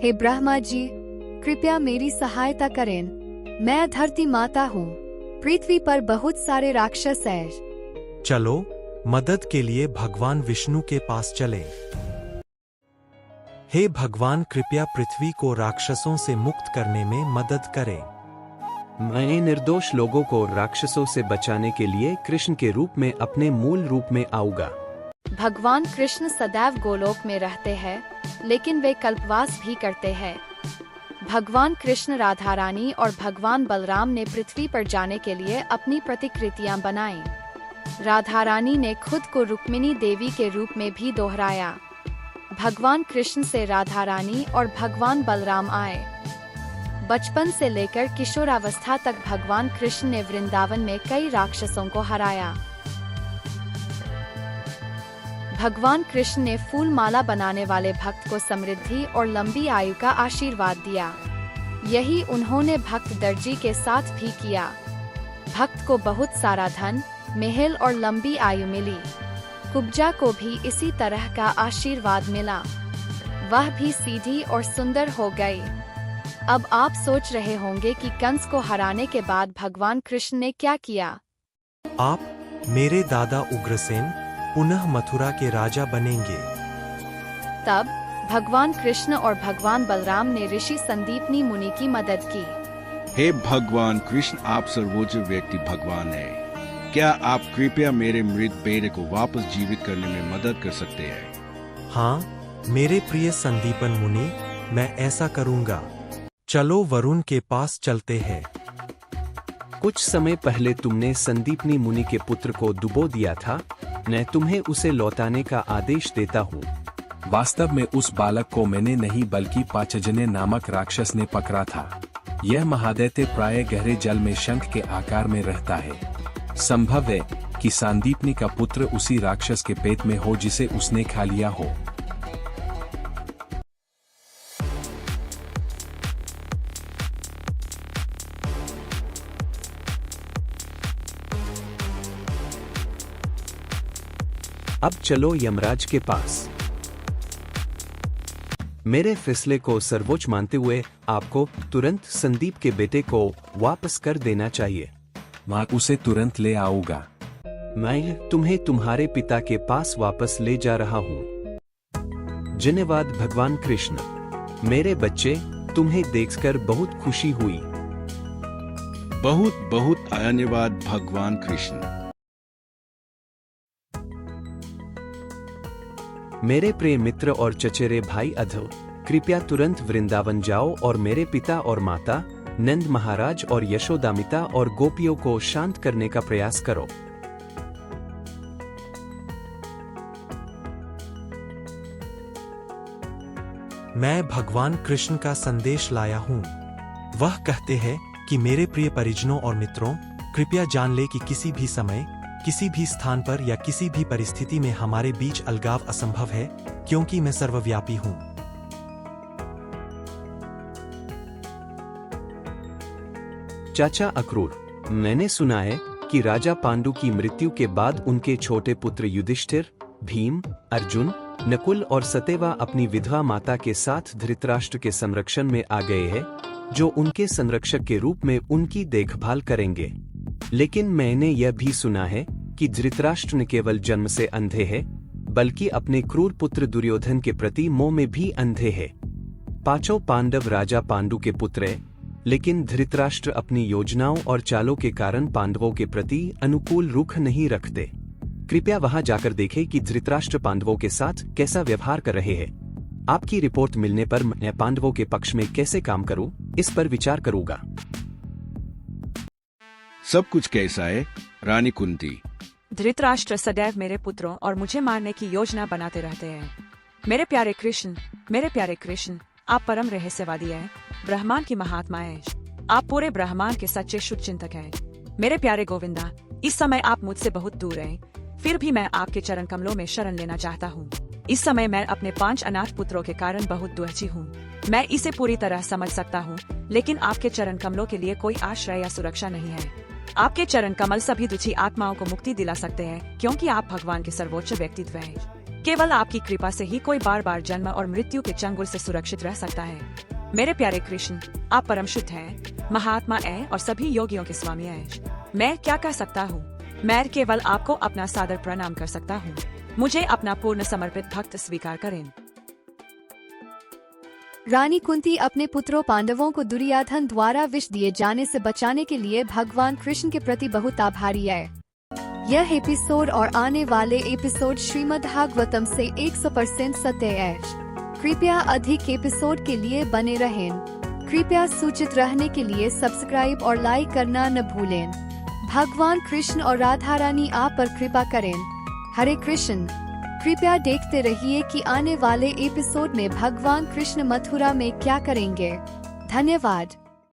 हे ब्रह्मा जी, कृपया मेरी सहायता करें। मैं धरती माता हूँ। पृथ्वी पर बहुत सारे राक्षस हैं। चलो मदद के लिए भगवान विष्णु के पास चलें। हे भगवान, कृपया पृथ्वी को राक्षसों से मुक्त करने में मदद करें। मैं निर्दोष लोगों को राक्षसों से बचाने के लिए कृष्ण के रूप में अपने मूल रूप में आऊंगा। भगवान कृष्ण सदैव गोलोक में रहते हैं, लेकिन वे कल्पवास भी करते हैं। भगवान कृष्ण, राधा रानी और भगवान बलराम ने पृथ्वी पर जाने के लिए अपनी प्रतिकृतियां बनाईं। राधा रानी ने खुद को रुक्मिणी देवी के रूप में भी दोहराया। भगवान कृष्ण से राधा रानी और भगवान बलराम आए। बचपन से लेकर किशोरावस्था तक भगवान कृष्ण ने वृंदावन में कई राक्षसों को हराया। भगवान कृष्ण ने फूल माला बनाने वाले भक्त को समृद्धि और लंबी आयु का आशीर्वाद दिया। यही उन्होंने भक्त दर्जी के साथ भी किया। भक्त को बहुत सारा धन, महल और लंबी आयु मिली। कुब्जा को भी इसी तरह का आशीर्वाद मिला। वह भी सीधी और सुंदर हो गई। अब आप सोच रहे होंगे कि कंस को हराने के बाद भगवान कृष्ण ने क्या किया। आप मेरे दादा उग्रसेन पुनः मथुरा के राजा बनेंगे। तब भगवान कृष्ण और भगवान बलराम ने ऋषि संदीपनी मुनि की मदद की। हे भगवान कृष्ण, आप सर्वोच्च व्यक्ति भगवान हैं। क्या आप कृपया मेरे मृत बेटे को वापस जीवित करने में मदद कर सकते हैं? हाँ मेरे प्रिय संदीपन मुनि, मैं ऐसा करूँगा। चलो वरुण के पास चलते हैं। कुछ समय पहले तुमने संदीपनी मुनि के पुत्र को डुबो दिया था। मैं तुम्हें उसे लौटाने का आदेश देता हूँ। वास्तव में उस बालक को मैंने नहीं बल्कि पांचजन्य नामक राक्षस ने पकड़ा था। यह महादैत्य प्राय गहरे जल में शंख के आकार में रहता है। संभव है कि संदीपनी का पुत्र उसी राक्षस के पेट में हो जिसे उसने खा लिया हो। अब चलो यमराज के पास। मेरे फैसले को सर्वोच्च मानते हुए आपको तुरंत संदीप के बेटे को वापस कर देना चाहिए। मैं उसे तुरंत ले आऊंगा। मैं तुम्हें तुम्हारे पिता के पास वापस ले जा रहा हूँ। धन्यवाद भगवान कृष्ण। मेरे बच्चे, तुम्हें देखकर बहुत खुशी हुई। बहुत बहुत धन्यवाद भगवान कृष्ण। मेरे प्रिय मित्र और चचेरे भाई अधो, कृपया तुरंत वृंदावन जाओ और मेरे पिता और माता, नंद महाराज और यशोदामिता और गोपियों को शांत करने का प्रयास करो। मैं भगवान कृष्ण का संदेश लाया हूँ। वह कहते हैं कि मेरे प्रिय परिजनों और मित्रों, कृपया जान ले कि किसी भी समय, किसी भी स्थान पर या किसी भी परिस्थिति में हमारे बीच अलगाव असंभव है, क्योंकि मैं सर्वव्यापी हूँ। चाचा अक्रूर, मैंने सुना है कि राजा पांडु की मृत्यु के बाद उनके छोटे पुत्र युधिष्ठिर, भीम, अर्जुन, नकुल और सतेवा अपनी विधवा माता के साथ धृतराष्ट्र के संरक्षण में आ गए हैं, जो उनके संरक्षक के रूप में उनकी देखभाल करेंगे। लेकिन मैंने यह भी सुना है कि धृतराष्ट्र न केवल जन्म से अंधे हैं, बल्कि अपने क्रूर पुत्र दुर्योधन के प्रति मोह में भी अंधे हैं। पांचों पांडव राजा पांडु के पुत्र हैं, लेकिन धृतराष्ट्र अपनी योजनाओं और चालों के कारण पांडवों के प्रति अनुकूल रुख नहीं रखते। कृपया वहां जाकर देखें कि धृतराष्ट्र पांडवों के साथ कैसा व्यवहार कर रहे हैं। आपकी रिपोर्ट मिलने पर मैं पांडवों के पक्ष में कैसे काम करूं, इस पर विचार करूंगा। सब कुछ कैसा है रानी कुंती? धृतराष्ट्र सदैव मेरे पुत्रों और मुझे मारने की योजना बनाते रहते हैं। मेरे प्यारे कृष्ण, आप परम रहस्यवादी हैं, ब्रह्मांड की महात्मा हैं। आप पूरे ब्रह्मांड के सच्चे शुद्ध चिंतक हैं। मेरे प्यारे गोविंदा, इस समय आप मुझसे बहुत दूर हैं, फिर भी मैं आपके चरण कमलों में शरण लेना चाहता हूँ। इस समय मैं अपने 5 अनाथ पुत्रों के कारण बहुत दुखी हूँ। मैं इसे पूरी तरह समझ सकता हूँ, लेकिन आपके चरण कमलों के लिए कोई आश्रय या सुरक्षा नहीं है। आपके चरण कमल सभी दुखी आत्माओं को मुक्ति दिला सकते हैं, क्योंकि आप भगवान के सर्वोच्च व्यक्तित्व हैं। केवल आपकी कृपा से ही कोई बार बार जन्म और मृत्यु के चंगुल से सुरक्षित रह सकता है। मेरे प्यारे कृष्ण, आप परम शुद्ध हैं, महात्मा है और सभी योगियों के स्वामी है। मैं क्या कर सकता हूँ? मैं केवल आपको अपना सादर प्रणाम कर सकता हूँ। मुझे अपना पूर्ण समर्पित भक्त स्वीकार करें। रानी कुंती अपने पुत्रों पांडवों को दुर्योधन द्वारा विष दिए जाने से बचाने के लिए भगवान कृष्ण के प्रति बहुत आभारी है। यह एपिसोड और आने वाले एपिसोड श्रीमद् भागवतम से 100% सत्य है। कृपया अधिक एपिसोड के लिए बने रहें। कृपया सूचित रहने के लिए सब्सक्राइब और लाइक करना न भूलें। भगवान कृष्ण और राधा रानी आप पर कृपा करें। हरे कृष्ण। कृपया देखते रहिए कि आने वाले एपिसोड में भगवान कृष्ण मथुरा में क्या करेंगे। धन्यवाद।